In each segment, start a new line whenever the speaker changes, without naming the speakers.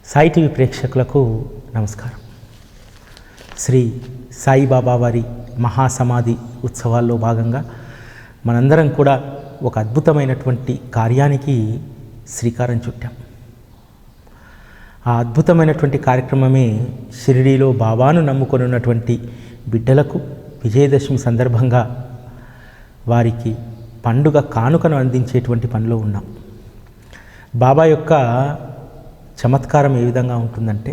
Sai TV ప్రేక్షకులకు నమస్కారం. శ్రీ సాయిబాబా వారి మహాసమాధి ఉత్సవాల్లో భాగంగా మనందరం కూడా ఒక అద్భుతమైనటువంటి కార్యానికి శ్రీకారం చుట్టాం. ఆ అద్భుతమైనటువంటి కార్యక్రమమే షిరిడీలో బాబాను నమ్ముకొని ఉన్నటువంటి బిడ్డలకు విజయదశమి సందర్భంగా వారికి పండుగ కానుకను అందించేటువంటి పనిలో ఉన్నాం. బాబా యొక్క చమత్కారం ఏ విధంగా ఉంటుందంటే,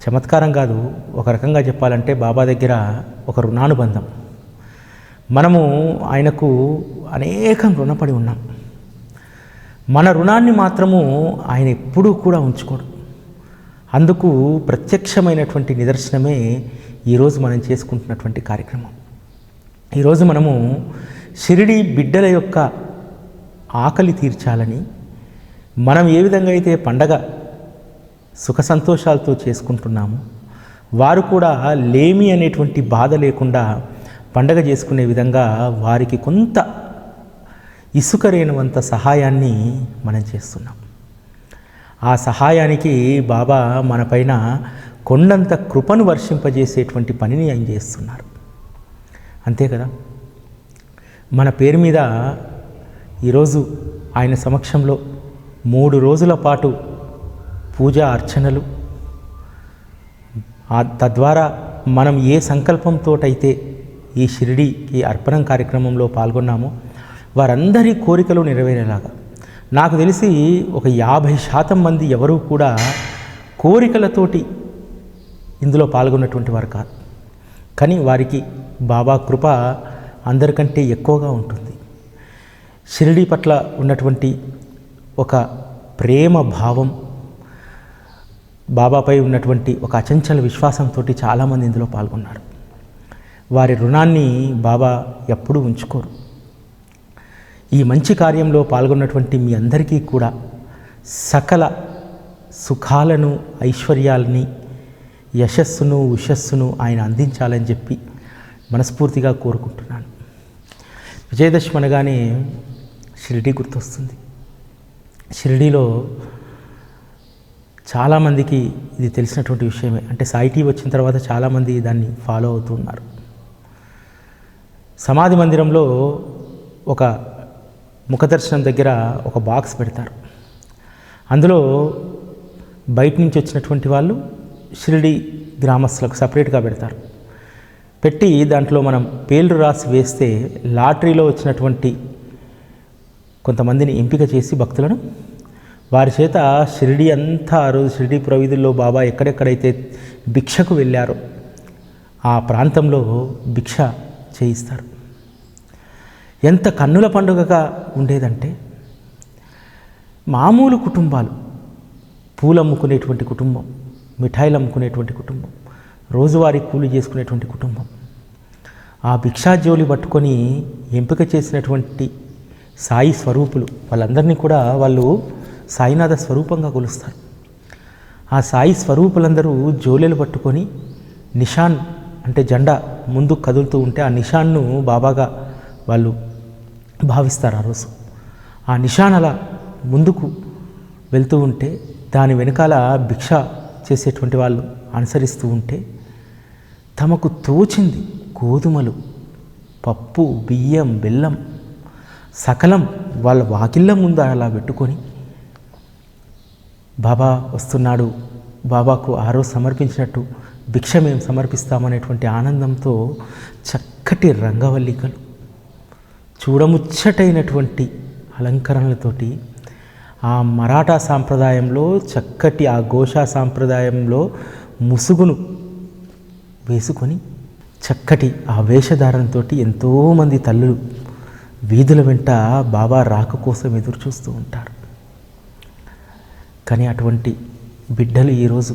చమత్కారం కాదు, ఒక రకంగా చెప్పాలంటే బాబా దగ్గర ఒక రుణానుబంధం. మనము ఆయనకు అనేకం రుణపడి ఉన్నాం. మన రుణాన్ని మాత్రము ఆయన ఎప్పుడూ కూడా ఉంచుకోడు. అందుకు ప్రత్యక్షమైనటువంటి నిదర్శనమే ఈరోజు మనం చేసుకుంటున్నటువంటి కార్యక్రమం. ఈరోజు మనము షిరిడీ బిడ్డల యొక్క ఆకలి తీర్చాలని, మనం ఏ విధంగా అయితే పండగ సుఖ సంతోషాలతో చేసుకుంటున్నామో వారు కూడా లేమి అనేటువంటి బాధ లేకుండా పండగ చేసుకునే విధంగా వారికి కొంత ఇసుకరేణువంత సహాయాన్ని మనం చేస్తున్నాం. ఆ సహాయానికి బాబా మనపైన కొండంత కృపను వర్షింపజేసేటువంటి పనిని ఆయన చేస్తున్నారు. అంతే కదా, మన పేరు మీద ఈరోజు ఆయన సమక్షంలో 3 రోజుల పాటు పూజా అర్చనలు, తద్వారా మనం ఏ సంకల్పంతోటైతే ఈ షిరిడీకి అర్పణం కార్యక్రమంలో పాల్గొన్నామో వారందరి కోరికలు నెరవేరేలాగా, నాకు తెలిసి ఒక 50% మంది ఎవరూ కూడా కోరికలతోటి ఇందులో పాల్గొన్నటువంటి వారు కాదు. కానీ వారికి బాబా కృప అందరికంటే ఎక్కువగా ఉంటుంది. షిరిడీ పట్ల ఉన్నటువంటి ఒక ప్రేమ భావం, బాబాపై ఉన్నటువంటి ఒక అచంచల విశ్వాసంతో చాలామంది ఇందులో పాల్గొన్నారు. వారి రుణాన్ని బాబా ఎప్పుడూ ఉంచుకోరు. ఈ మంచి కార్యంలో పాల్గొన్నటువంటి మీ అందరికీ కూడా సకల సుఖాలను, ఐశ్వర్యాలని, యశస్సును, ఉషస్సును ఆయన అందించాలని చెప్పి మనస్ఫూర్తిగా కోరుకుంటున్నాను. విజయదశమి అనగానే షిరిడీ గుర్తొస్తుంది. షిరిడీలో చాలామందికి ఇది తెలిసినటువంటి విషయమే. అంటే సాయి టీవీ వచ్చిన తర్వాత చాలామంది దాన్ని ఫాలో అవుతూ ఉన్నారు. సమాధి మందిరంలో ఒక ముఖదర్శనం దగ్గర ఒక బాక్స్ పెడతారు. అందులో బయట నుంచి వచ్చినటువంటి వాళ్ళు షిరిడీ గ్రామస్తులకు సపరేట్గా పెడతారు. పెట్టి దాంట్లో మనం పేర్లు రాసి వేస్తే లాటరీలో వచ్చినటువంటి కొంతమందిని ఎంపిక చేసి భక్తులను వారి చేత షిరిడీ అంతా, ఆ రోజు షిరిడీ పురవీధుల్లో బాబా ఎక్కడెక్కడైతే భిక్షకు వెళ్ళారో ఆ ప్రాంతంలో భిక్ష చేయిస్తారు. ఎంత కన్నుల పండుగగా ఉండేదంటే, మామూలు కుటుంబాలు, పూలు అమ్ముకునేటువంటి కుటుంబం, మిఠాయిలు అమ్ముకునేటువంటి కుటుంబం, రోజువారీ కూలి చేసుకునేటువంటి కుటుంబం, ఆ భిక్షాజోలి పట్టుకొని ఎంపిక చేసినటువంటి సాయి స్వరూపులు వాళ్ళందరినీ కూడా వాళ్ళు సాయినాథ స్వరూపంగా కొలుస్తారు. ఆ సాయి స్వరూపులందరూ జోలెలు పట్టుకొని నిషాన్ అంటే జెండా ముందు కదులుతూ ఉంటే ఆ నిషాన్ను బాబాగా వాళ్ళు భావిస్తారు. ఆ రోజు ఆ నిషాన్ అలా ముందుకు వెళ్తూ ఉంటే దాని వెనకాల భిక్ష చేసేటువంటి వాళ్ళు అనుసరిస్తూ ఉంటే తమకు తోచింది గోధుమలు, పప్పు, బియ్యం, బెల్లం సకలం వాళ్ళ వాకిళ్ళ ముందు అలా పెట్టుకొని బాబా వస్తున్నాడు, బాబాకు ఆ రోజు సమర్పించినట్టు భిక్ష మేము సమర్పిస్తామనేటువంటి ఆనందంతో చక్కటి రంగవల్లికలు, చూడముచ్చటైనటువంటి అలంకరణలతోటి ఆ మరాఠా సాంప్రదాయంలో చక్కటి ఆ ఘోషా సాంప్రదాయంలో ముసుగును వేసుకొని చక్కటి ఆ వేషధారణతో ఎంతోమంది తల్లులు వీధుల వెంట బాబా రాక కోసం ఎదురు చూస్తూ ఉంటారు. కానీ అటువంటి బిడ్డలు ఈరోజు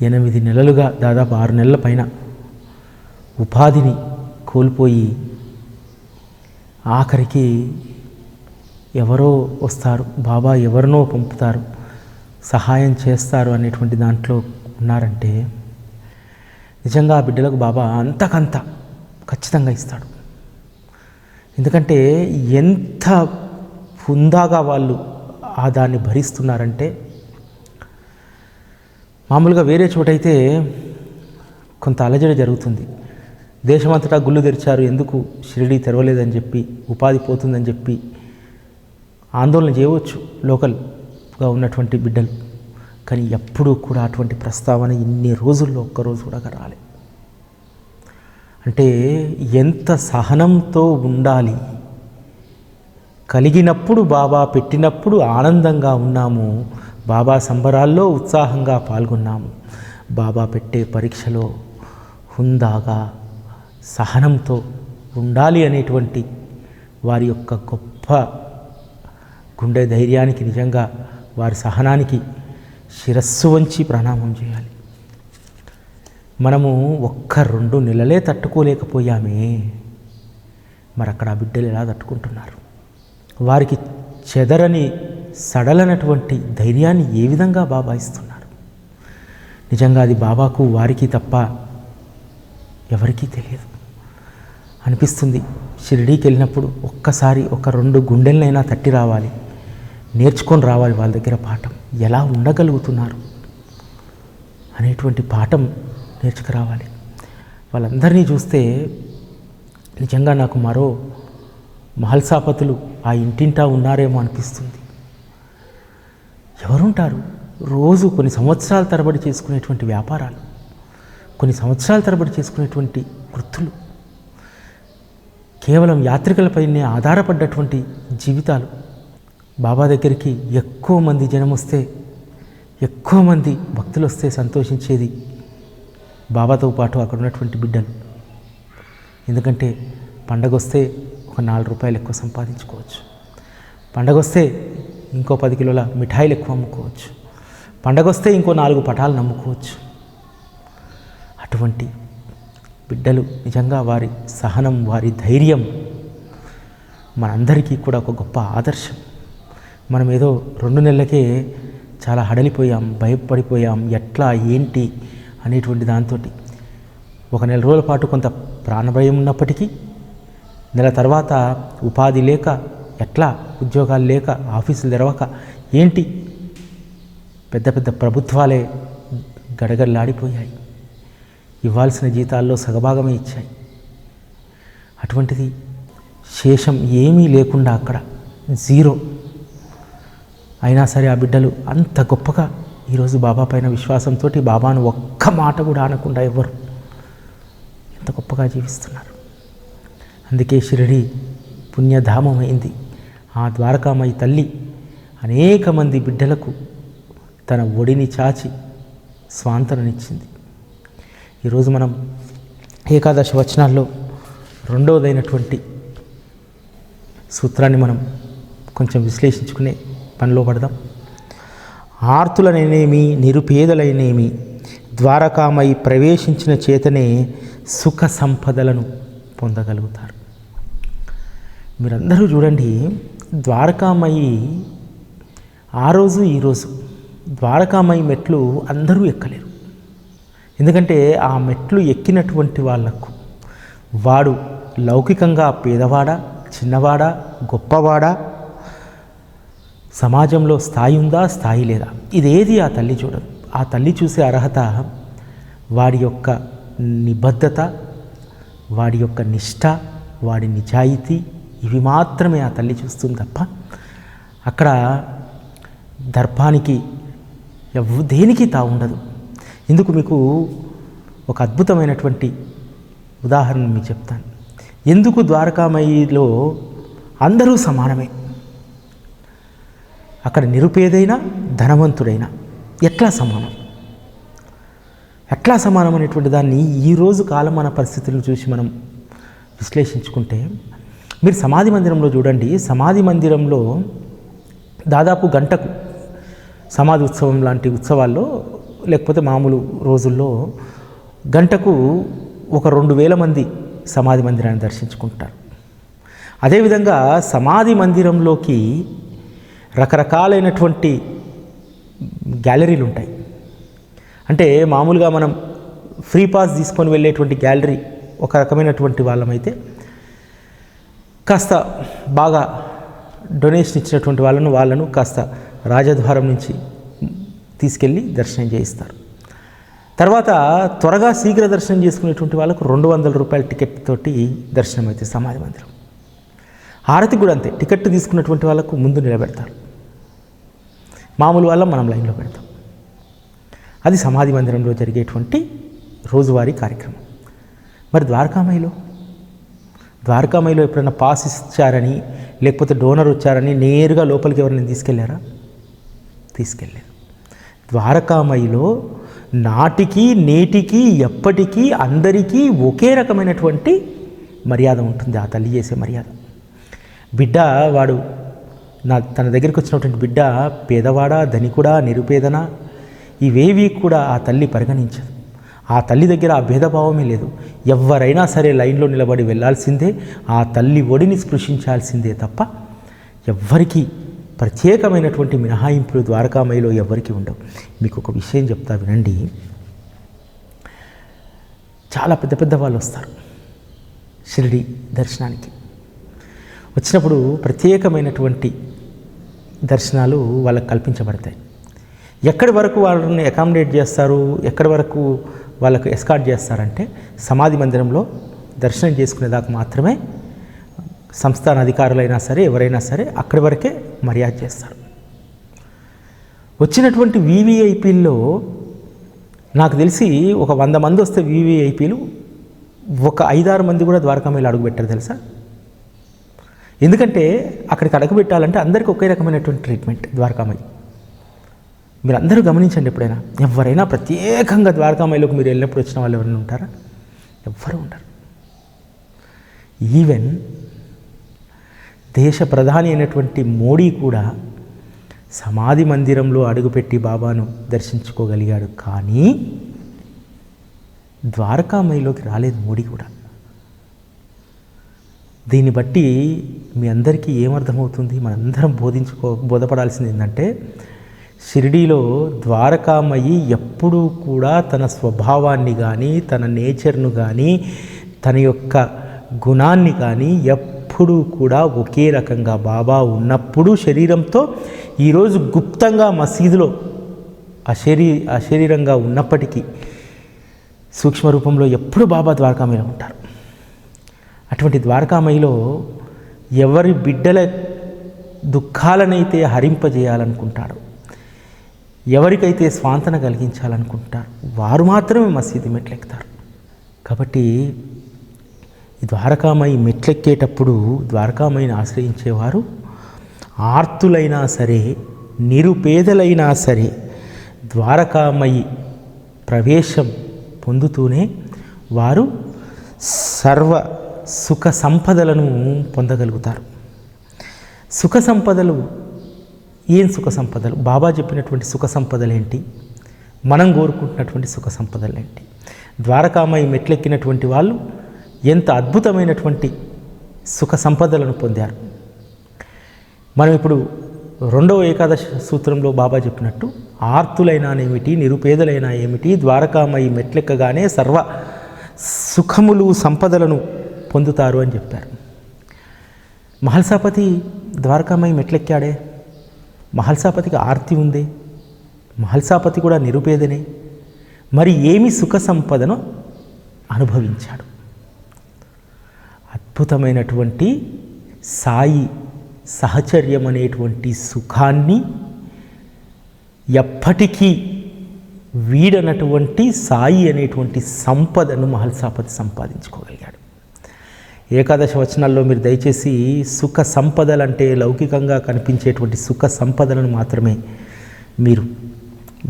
8 నెలలుగా, దాదాపు 6 నెలల పైన ఉపాధిని కోల్పోయి ఆఖరికి ఎవరో వస్తారు, బాబా ఎవరినో పంపుతారు, సహాయం చేస్తారు అనేటువంటి దాంట్లో ఉన్నారంటే నిజంగా ఆ బిడ్డలకు బాబా అంతకంత ఖచ్చితంగా ఇస్తాడు. ఎందుకంటే ఎంత హుందాగా వాళ్ళు ఆ దాన్ని భరిస్తున్నారంటే మామూలుగా వేరే చోటైతే కొంత అలజడి జరుగుతుంది. దేశమంతటా గుళ్ళు తెరిచారు, ఎందుకు షిరిడీ తెరవలేదని చెప్పి, ఉపాధి పోతుందని చెప్పి ఆందోళన చేయవచ్చు లోకల్గా ఉన్నటువంటి బిడ్డలు. కానీ ఎప్పుడూ కూడా అటువంటి ప్రస్తావన ఇన్ని రోజుల్లో ఒక్కరోజు కూడా రాలే. అంటే ఎంత సహనంతో ఉండాలి. కలిగినప్పుడు బాబా పెట్టినప్పుడు ఆనందంగా ఉన్నాము, బాబా సంబరాల్లో ఉత్సాహంగా పాల్గొన్నాము. బాబా పెట్టే పరీక్షలో హుందాగా సహనంతో ఉండాలి అనేటువంటి వారి యొక్క గొప్ప గుండె ధైర్యానికి, నిజంగా వారి సహనానికి శిరస్సు వంచి ప్రణామం చేయాలి. మనము 1-2 నెలలే తట్టుకోలేకపోయామే, మరి అక్కడ ఆ బిడ్డలు ఎలా తట్టుకుంటున్నారు? వారికి చెదరని సడలనటువంటి ధైర్యాన్ని ఏ విధంగా బాబా ఇస్తున్నారు? నిజంగా అది బాబాకు వారికి తప్ప ఎవరికీ తెలియదు అనిపిస్తుంది. షిరిడీకి వెళ్ళినప్పుడు ఒక్కసారి 1-2 గుండెలనైనా తట్టి రావాలి, నేర్చుకొని రావాలి వాళ్ళ దగ్గర పాఠం, ఎలా ఉండగలుగుతున్నారు అనేటువంటి పాఠం నేర్చుకురావాలి. వాళ్ళందరినీ చూస్తే నిజంగా నాకు మరో మహల్సాపతులు ఆ ఇంటింటా ఉన్నారేమో అనిపిస్తుంది. ఎవరుంటారు? రోజు కొన్ని సంవత్సరాల తరబడి చేసుకునేటువంటి వ్యాపారాలు, కొన్ని సంవత్సరాల తరబడి చేసుకునేటువంటి వృత్తులు, కేవలం యాత్రికులపైనే ఆధారపడ్డటువంటి జీవితాలు. బాబా దగ్గరికి ఎక్కువ మంది జనం వస్తే, ఎక్కువ మంది భక్తులు వస్తే సంతోషించేది బాబాతో పాటు అక్కడ ఉన్నటువంటి బిడ్డలు. ఎందుకంటే పండగ వస్తే ఒక 4 రూపాయలు ఎక్కువ సంపాదించుకోవచ్చు, పండగ వస్తే ఇంకో 10 కిలోల మిఠాయిలు ఎక్కువ అమ్ముకోవచ్చు, పండగ వస్తే ఇంకో 4 పటాలు నమ్ముకోవచ్చు. అటువంటి బిడ్డలు నిజంగా వారి సహనం, వారి ధైర్యం మనందరికీ కూడా ఒక గొప్ప ఆదర్శం. మనం ఏదో 2 నెలలకే చాలా హడలిపోయాం, భయపడిపోయాం, ఎట్లా ఏంటి అనేటువంటి దాంతో. 1 నెల రోజుల పాటు కొంత ప్రాణభయం ఉన్నప్పటికీ, నెల తర్వాత ఉపాధి లేక, ఎట్లా ఉద్యోగాలు లేక, ఆఫీసులు తెరవక, ఏంటి పెద్ద పెద్ద ప్రభుత్వాలే గడగడలాడిపోయాయి, ఇవ్వాల్సిన జీతాల్లో సగభాగమే ఇచ్చాయి. అటువంటిది శేషం ఏమీ లేకుండా అక్కడ జీరో అయినా సరే ఆ బిడ్డలు అంత గొప్పగా ఈరోజు బాబా పైన విశ్వాసంతో బాబాను ఒక్క మాట కూడా అనకుండా ఎవ్వరు ఎంత గొప్పగా జీవిస్తున్నారు. అందుకే షిరిడి పుణ్యధామమైంది. ఆ ద్వారకామాయి తల్లి అనేక మంది బిడ్డలకు తన ఒడిని చాచి స్వాంతననిచ్చింది. ఈరోజు మనం ఏకాదశ వచనాల్లో 2వదైనటువంటి సూత్రాన్ని మనం కొంచెం విశ్లేషించుకునే పనిలో పడదాం. ఆర్తులనేమి, నిరుపేదలైనేమి ద్వారకామయి ప్రవేశించిన చేతనే సుఖ సంపదలను పొందగలుగుతారు. మీరందరూ చూడండి, ద్వారకామయి ఆ రోజు ఈరోజు ద్వారకామయి మెట్లు అందరూ ఎక్కలేరు. ఎందుకంటే ఆ మెట్లు ఎక్కినటువంటి వాళ్లకు వాడు లౌకికంగా పేదవాడా, చిన్నవాడా, గొప్పవాడా, సమాజంలో స్థాయి ఉందా, స్థాయి లేదా, ఇదేది ఆ తల్లి చూడదు. ఆ తల్లి చూసే అర్హత వాడి యొక్క నిబద్ధత, వాడి యొక్క నిష్ఠ, వాడి నిజాయితీ, ఇవి మాత్రమే ఆ తల్లి చూస్తుంది తప్ప అక్కడ దర్పానికి దేనికి తా ఉండదు. ఇందుకు మీకు ఒక అద్భుతమైనటువంటి ఉదాహరణ మీకు చెప్తాను. ఎందుకు ద్వారకామయిలో అందరూ సమానమే, అక్కడ నిరుపేదైనా ధనవంతుడైనా ఎట్లా సమానం, ఎట్లా సమానం అనేటువంటి దాన్ని ఈరోజు కాలమాన పరిస్థితులను చూసి మనం విశ్లేషించుకుంటే, మీరు సమాధి మందిరంలో చూడండి. సమాధి మందిరంలో దాదాపు గంటకు సమాధి ఉత్సవం లాంటి ఉత్సవాల్లో, లేకపోతే మామూలు రోజుల్లో గంటకు ఒక 2000 మంది సమాధి మందిరాన్ని దర్శించుకుంటారు. అదేవిధంగా సమాధి మందిరంలోకి రకరకాలైనటువంటి గ్యాలరీలు ఉంటాయి. అంటే మామూలుగా మనం ఫ్రీ పాస్ తీసుకొని వెళ్ళేటువంటి గ్యాలరీ ఒక రకమైనటువంటి వాళ్ళమైతే, కాస్త బాగా డొనేషన్ ఇచ్చినటువంటి వాళ్ళను కాస్త రాజద్వారం నుంచి తీసుకెళ్ళి దర్శనం చేయిస్తారు. తర్వాత త్వరగా శీఘ్ర దర్శనం చేసుకునేటువంటి వాళ్ళకు 200 రూపాయల టికెట్ తోటి దర్శనం అయితే సమాధి మందిరం. హారతి కూడా అంతే, టికెట్ తీసుకున్నటువంటి వాళ్ళకు ముందు నిలబెడతారు, మామూలు వాళ్ళ మనం లైన్లో పెడతాం. అది సమాధి మందిరంలో జరిగేటువంటి రోజువారీ కార్యక్రమం. మరి ద్వారకామాయిలో ఎప్పుడైనా పాస్ ఇచ్చారని లేకపోతే డోనర్ వచ్చారని నేరుగా లోపలికి ఎవరైనా తీసుకెళ్లారా? తీసుకెళ్ళారు. ద్వారకామాయిలో నాటికి నేటికి ఎప్పటికీ అందరికీ ఒకే రకమైనటువంటి మర్యాద ఉంటుంది. ఆ తల్లి చేసే మర్యాద. బిడ్డ వాడు తన దగ్గరికి వచ్చినటువంటి బిడ్డ పేదవాడా, ధనికుడా, నిరుపేదనా, ఇవేవి కూడా ఆ తల్లి పరిగణించదు. ఆ తల్లి దగ్గర ఆ భేదభావమే లేదు. ఎవరైనా సరే లైన్లో నిలబడి వెళ్ళాల్సిందే, ఆ తల్లి ఒడిని స్పృశించాల్సిందే తప్ప ఎవ్వరికీ ప్రత్యేకమైనటువంటి మినహాయింపులు ద్వారకామాయిలో ఎవరికి ఉండవు. మీకు ఒక విషయం చెప్తా వినండి. చాలా పెద్ద పెద్ద వాళ్ళు వస్తారు షిరిడి దర్శనానికి. వచ్చినప్పుడు ప్రత్యేకమైనటువంటి దర్శనాలు వాళ్ళకు కల్పించబడతాయి. ఎక్కడి వరకు వాళ్ళని అకామిడేట్ చేస్తారు, ఎక్కడి వరకు వాళ్ళకు ఎస్కార్ట్ చేస్తారంటే సమాధి మందిరంలో దర్శనం చేసుకునేదాకా మాత్రమే సంస్థాన అధికారులైనా సరే ఎవరైనా సరే అక్కడి వరకే మర్యాద చేస్తారు. వచ్చినటువంటి వీవీఐపీల్లో నాకు తెలిసి ఒక 100 మంది వస్తే వీవీఐపీలు ఒక 5-6 మంది కూడా ద్వారకామాయిలో అడుగుపెట్టారు తెలుసా? ఎందుకంటే అక్కడికి అడుగుపెట్టాలంటే అందరికీ ఒకే రకమైనటువంటి ట్రీట్మెంట్ ద్వారకామాయి. మీరు అందరూ గమనించండి, ఎప్పుడైనా ఎవరైనా ప్రత్యేకంగా ద్వారకామాయిలోకి మీరు వెళ్ళినప్పుడు వచ్చిన వాళ్ళు ఎవరైనా ఉంటారా? ఎవ్వరూ ఉండరు. ఈవెన్ దేశ ప్రధాని అయినటువంటి మోడీ కూడా సమాధి మందిరంలో అడుగుపెట్టి బాబాను దర్శించుకోగలిగాడు, కానీ ద్వారకామాయిలోకి రాలేదు మోడీ కూడా. దీన్ని బట్టి మీ అందరికీ ఏమర్థమవుతుంది? మనందరం బోధపడాల్సింది ఏంటంటే షిరిడీలో ద్వారకామయి ఎప్పుడూ కూడా తన స్వభావాన్ని కానీ తన నేచర్ను కానీ తన యొక్క గుణాన్ని కానీ ఎప్పుడూ కూడా ఒకే రకంగా బాబా ఉన్నప్పుడు శరీరంతో ఈరోజు గుప్తంగా మసీదులో అశరీరంగా ఉన్నప్పటికీ సూక్ష్మ రూపంలో ఎప్పుడు బాబా ద్వారకామయిలో ఉంటారు. అటువంటి ద్వారకామయిలో ఎవరి బిడ్డల దుఃఖాలనైతే హరింపజేయాలనుకుంటాడో, ఎవరికైతే స్వాంతన కలిగించాలనుకుంటారు వారు మాత్రమే మసీదు మెట్లెక్కుతారు. కాబట్టి ఈ ద్వారకామాయి మెట్లెక్కేటప్పుడు ద్వారకామాయిని ఆశ్రయించేవారు ఆర్తులైనా సరే నిరుపేదలైనా సరే ద్వారకామాయి ప్రవేశం పొందుతూనే వారు సర్వ సుఖ సంపదలను పొందగలుగుతారు. సుఖ సంపదలు ఏం సుఖ సంపదలు? బాబా చెప్పినటువంటి సుఖ సంపదలు ఏంటి? మనం కోరుకుంటున్నటువంటి సుఖ సంపదలు ఏంటి? ద్వారకామాయి మెట్లెక్కినటువంటి వాళ్ళు ఎంత అద్భుతమైనటువంటి సుఖ సంపదలను పొందారు. మనం ఇప్పుడు 2వ ఏకాదశి సూత్రంలో బాబా చెప్పినట్టు ఆర్తులైనా ఏమిటి, నిరుపేదలైనా ఏమిటి, ద్వారకామాయి మెట్లెక్కగానే సర్వ సుఖములు సంపదలను పొందుతారు అని చెప్పారు. మహల్సాపతి ద్వారకామాయి మెట్లెక్కాడే, మహల్సాపతికి ఆర్తి ఉందే, మహల్సాపతి కూడా నిరుపేదనే, మరి ఏమి సుఖ సంపదను అనుభవించాడు? అద్భుతమైనటువంటి సాయి సహచర్యం అనేటువంటి సుఖాన్ని ఎప్పటికీ వీడనటువంటి సాయి అనేటువంటి సంపదను మహల్సాపతి సంపాదించుకోగలిగాడు. ఏకాదశ వచనాల్లో మీరు దయచేసి సుఖ సంపదలంటే లౌకికంగా కనిపించేటువంటి సుఖ సంపదలను మాత్రమే మీరు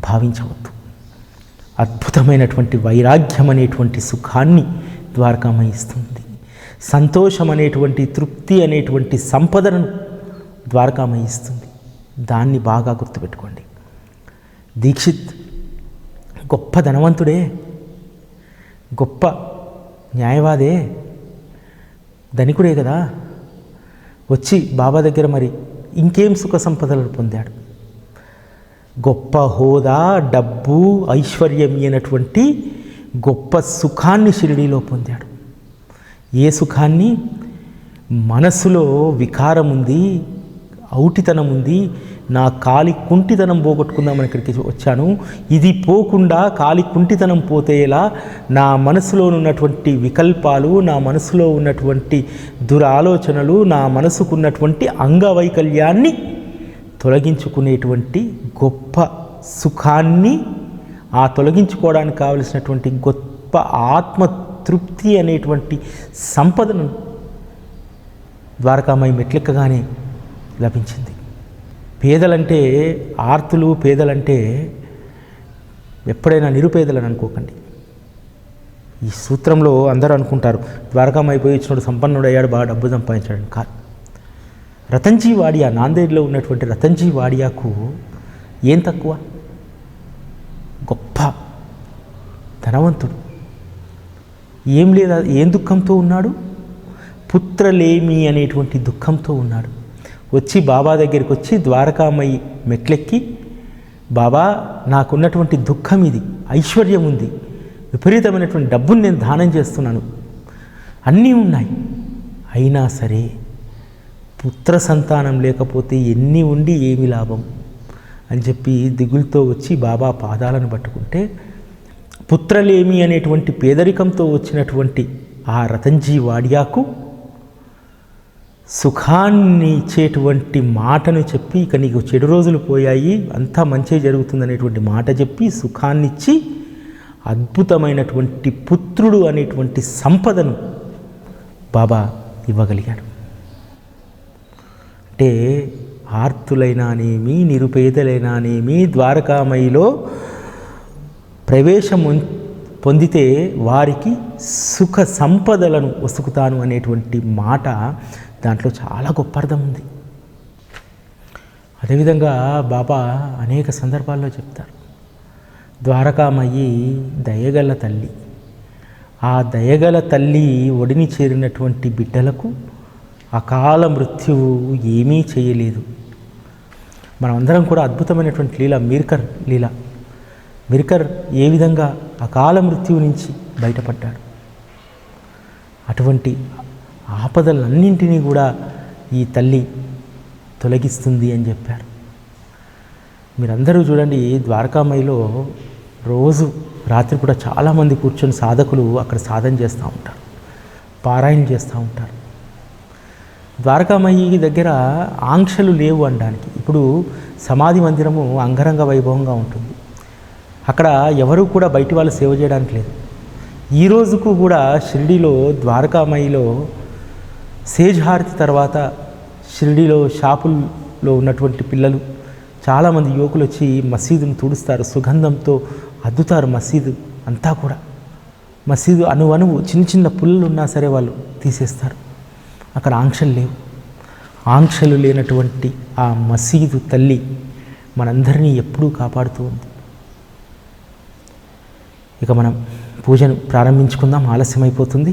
భావించవద్దు. అద్భుతమైనటువంటి వైరాగ్యం అనేటువంటి సుఖాన్ని ద్వారకామాయి ఇస్తుంది. సంతోషం అనేటువంటి తృప్తి అనేటువంటి సంపదను ద్వారకామాయి ఇస్తుంది. దాన్ని బాగా గుర్తుపెట్టుకోండి. దీక్షిత్ గొప్ప ధనవంతుడే, గొప్ప న్యాయవాదే, ధనికుడే కదా. వచ్చి బాబా దగ్గర మరి ఇంకేం సుఖ సంపదలను పొందాడు? గొప్ప హోదా, డబ్బు, ఐశ్వర్యం అయినటువంటి గొప్ప సుఖాన్ని షిరిడీలో పొందాడు. ఏ సుఖాన్ని? మనసులో వికారం ఉంది, ఔటితనం ఉంది, నా కాలి కుంటితనం పోగొట్టుకుందామని ఇక్కడికి వచ్చాను. ఇది పోకుండా కాలి కుంటితనం పోతే ఎలా, నా మనసులో ఉన్నటువంటి వికల్పాలు, నా మనసులో ఉన్నటువంటి దురాలోచనలు, నా మనసుకున్నటువంటి అంగవైకల్యాన్ని తొలగించుకునేటువంటి గొప్ప సుఖాన్ని, ఆ తొలగించుకోవడానికి కావలసినటువంటి గొప్ప ఆత్మతృప్తి అనేటువంటి సంపదను ద్వారకామాయి మెట్లెక్కగానే లభించింది. పేదలంటే ఆర్తులు, పేదలంటే ఎప్పుడైనా నిరుపేదలని అనుకోకండి. ఈ సూత్రంలో అందరూ అనుకుంటారు ద్వారకామాయి పోయి వచ్చినప్పుడు సంపన్నుడు అయ్యాడు, బాగా డబ్బు సంపాదించాడు. కాదు. రతన్జీ వాడియా, నాందేడ్లో ఉన్నటువంటి రతన్జీ వాడియాకు ఏం తక్కువ? గొప్ప ధనవంతుడు. ఏం లేదా, ఏం దుఃఖంతో ఉన్నాడు? పుత్రలేమి అనేటువంటి దుఃఖంతో ఉన్నాడు. వచ్చి బాబా దగ్గరికి వచ్చి ద్వారకామయి మెట్లెక్కి, బాబా నాకున్నటువంటి దుఃఖం ఇది, ఐశ్వర్యం ఉంది, విపరీతమైనటువంటి డబ్బును నేను దానం చేస్తున్నాను, అన్నీ ఉన్నాయి, అయినా సరే పుత్ర సంతానం లేకపోతే ఎన్ని ఉండి ఏమి లాభం అని చెప్పి దిగులుతో వచ్చి బాబా పాదాలను పట్టుకుంటే, పుత్రలేమి అనేటువంటి పేదరికంతో వచ్చినటువంటి ఆ రతన్జీ వాడియాకు సుఖాన్ని ఇచ్చేటువంటి మాటను చెప్పి, ఇక నీకు చెడు రోజులు పోయాయి, అంతా మంచి జరుగుతుందనేటువంటి మాట చెప్పి సుఖాన్నిచ్చి అద్భుతమైనటువంటి పుత్రుడు అనేటువంటి సంపదను బాబా ఇవ్వగలిగాడు. అంటే ఆర్తులైనానేమి, నిరుపేదలైనానేమి ద్వారకామయిలో ప్రవేశం పొందితే వారికి సుఖ సంపదలను వసుకుతాను అనేటువంటి మాట దాంట్లో చాలా గొప్ప అర్థం ఉంది. అదేవిధంగా బాబా అనేక సందర్భాల్లో చెప్తారు, ద్వారకామయి దయగల తల్లి. ఆ దయగల తల్లి ఒడిని చేరినటువంటి బిడ్డలకు అకాల మృత్యువు ఏమీ చేయలేదు. మనమందరం కూడా అద్భుతమైనటువంటి లీల మీర్కర్ లీల. మీర్కర్ ఏ విధంగా అకాల మృత్యువు నుంచి బయటపడ్డాడు, అటువంటి ఆపదలన్నింటినీ కూడా ఈ తల్లి తొలగిస్తుంది అని చెప్పారు. మీరందరూ చూడండి, ద్వారకామయిలో రోజు రాత్రి కూడా చాలామంది కూర్చొని సాధకులు అక్కడ సాధన చేస్తూ ఉంటారు, పారాయణ చేస్తూ ఉంటారు. ద్వారకామయి దగ్గర ఆంక్షలు లేవు అనడానికి. ఇప్పుడు సమాధి మందిరము అంగరంగ వైభవంగా ఉంటుంది. అక్కడ ఎవరు కూడా బయటి వాళ్ళు సేవ చేయడానికి లేదు. ఈ రోజుకు కూడా షిరిడీలో ద్వారకామయిలో సేజ్ హారతి తర్వాత షిరిడీలో షాపుల్లో ఉన్నటువంటి పిల్లలు చాలామంది యువకులు వచ్చి మసీదును తుడుస్తారు, సుగంధంతో అద్దుతారు మసీదు అంతా కూడా. మసీదు అణువణువు చిన్న చిన్న పుల్లలు ఉన్నా సరే వాళ్ళు తీసేస్తారు. అక్కడ ఆంక్షలు లేవు. ఆంక్షలు లేనటువంటి ఆ మసీదు తల్లి మనందరినీ ఎప్పుడూ కాపాడుతూ ఉంది. ఇక మనం పూజను ప్రారంభించుకుందాం, ఆలస్యం అయిపోతుంది.